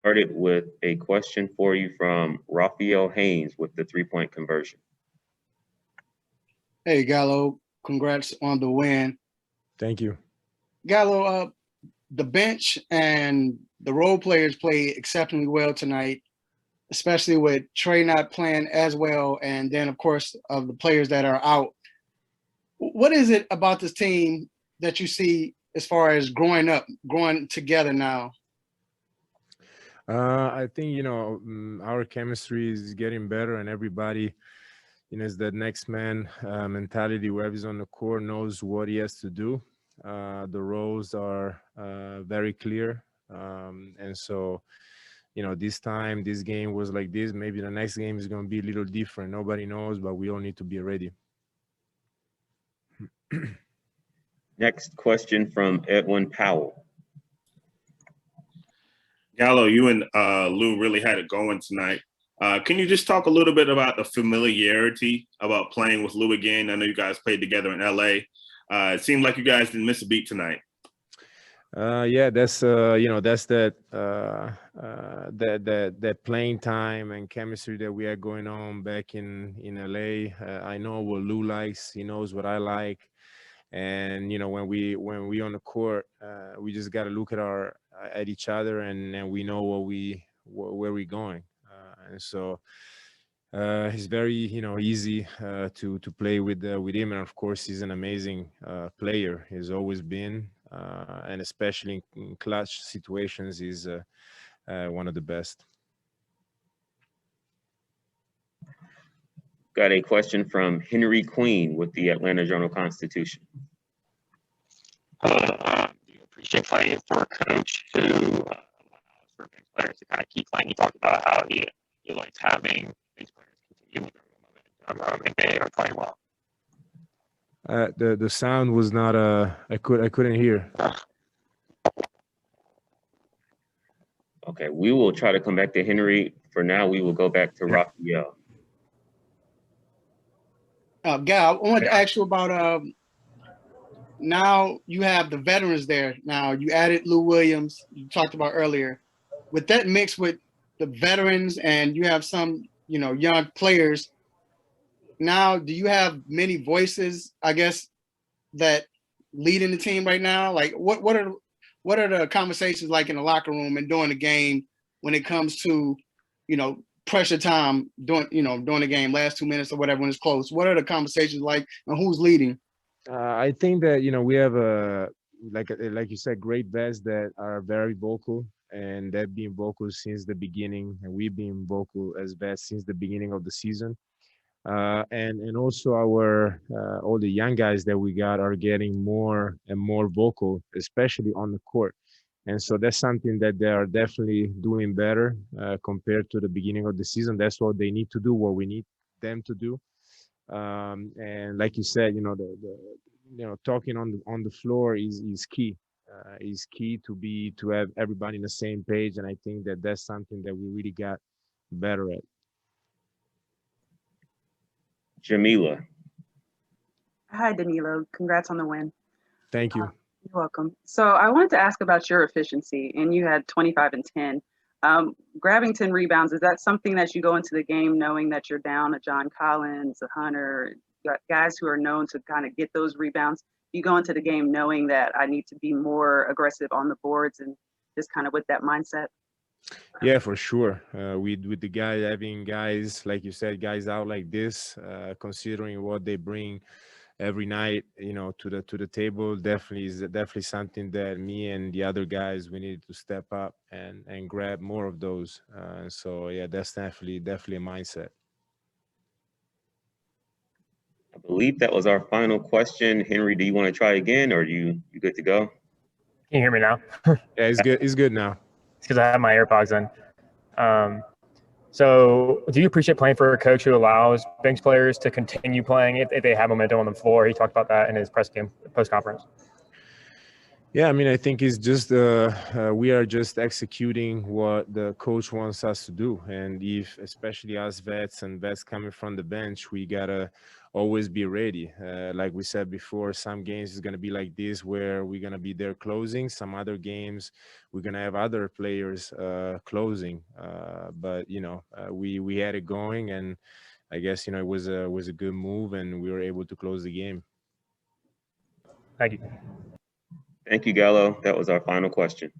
Started with a question for you from Rafael Haynes with the three-point conversion. Hey, Gallo, congrats on the win. Thank you. Gallo, the bench and the role players played exceptionally well tonight, especially with Trey not playing as well, and then, of course, of the players that are out. What is it about this team that you see as far as growing together now? I think, our chemistry is getting better, and everybody, is that next man mentality. Whoever's on the court knows what he has to do. The roles are very clear. And so, this time, this game was like this. Maybe the next game is going to be a little different. Nobody knows, but we all need to be ready. Next question from Edwin Powell. Gallo, you and Lou really had it going tonight. Can you just talk a little bit about the familiarity about playing with Lou again? I know you guys played together in LA. It seemed like you guys didn't miss a beat tonight. Yeah, that's that's that playing time and chemistry that we had going on back in LA. I know what Lou likes. He knows what I like. And when we on the court, we just got to look at each other, and we know where we're going. And so it's very easy to play with him. And of course, he's an amazing player. He's always been, and especially in clutch situations, he's one of the best. Got a question from Henry Queen with the Atlanta Journal-Constitution. Do you appreciate playing for a coach who allows for bench players to kind of keep playing? You talked about how he likes having bench players continue with their momentum if they are playing well. The sound was not I couldn't hear. Okay, we will try to come back to Henry. For now, we will go back to Rafael. Gal, I wanted to ask you about now you have the veterans there. Now you added Lou Williams, you talked about earlier. With that mix with the veterans and you have some, young players, now do you have many voices, I guess, that lead in the team right now? Like what are the conversations like in the locker room and during the game when it comes to, pressure time during the game, last 2 minutes or whatever when it's close? What are the conversations like and who's leading? I think that we have like you said, great vets that are very vocal, and they've been vocal since the beginning, and we've been vocal as vets since the beginning of the season. And also our all the young guys that we got are getting more and more vocal, especially on the court. And so that's something that they are definitely doing better compared to the beginning of the season. That's what they need to do, what we need them to do. And like you said, talking on the floor is key. Is key to have everybody on the same page, and I think that that's something that we really got better at. Jamila. Hi, Danilo. Congrats on the win. Thank you. You're welcome. So I wanted to ask about your efficiency, and you had 25 and 10. Grabbing 10 rebounds, is that something that you go into the game knowing that you're down a John Collins, a Hunter, guys who are known to kind of get those rebounds? You go into the game knowing that I need to be more aggressive on the boards and just kind of with that mindset? Yeah, for sure. With the guy having guys, like you said, guys out like this, considering what they bring every night, to the table, definitely something that me and the other guys, we need to step up and grab more of those. So yeah, that's definitely a mindset. I believe that was our final question. Henry, do you want to try again, or are you good to go? Can you hear me now? Yeah, it's good. It's good now. It's because I have my AirPods in. So do you appreciate playing for a coach who allows bench players to continue playing if they have momentum on the floor? He talked about that in his post conference. Yeah, I mean, I think it's just we are just executing what the coach wants us to do, and if especially us vets and vets coming from the bench, we gotta always be ready. Like we said before, some games is gonna be like this where we're gonna be there closing. Some other games we're gonna have other players closing. But you know, we had it going, and I guess you know it was a good move, and we were able to close the game. Thank you. Thank you, Gallo. That was our final question.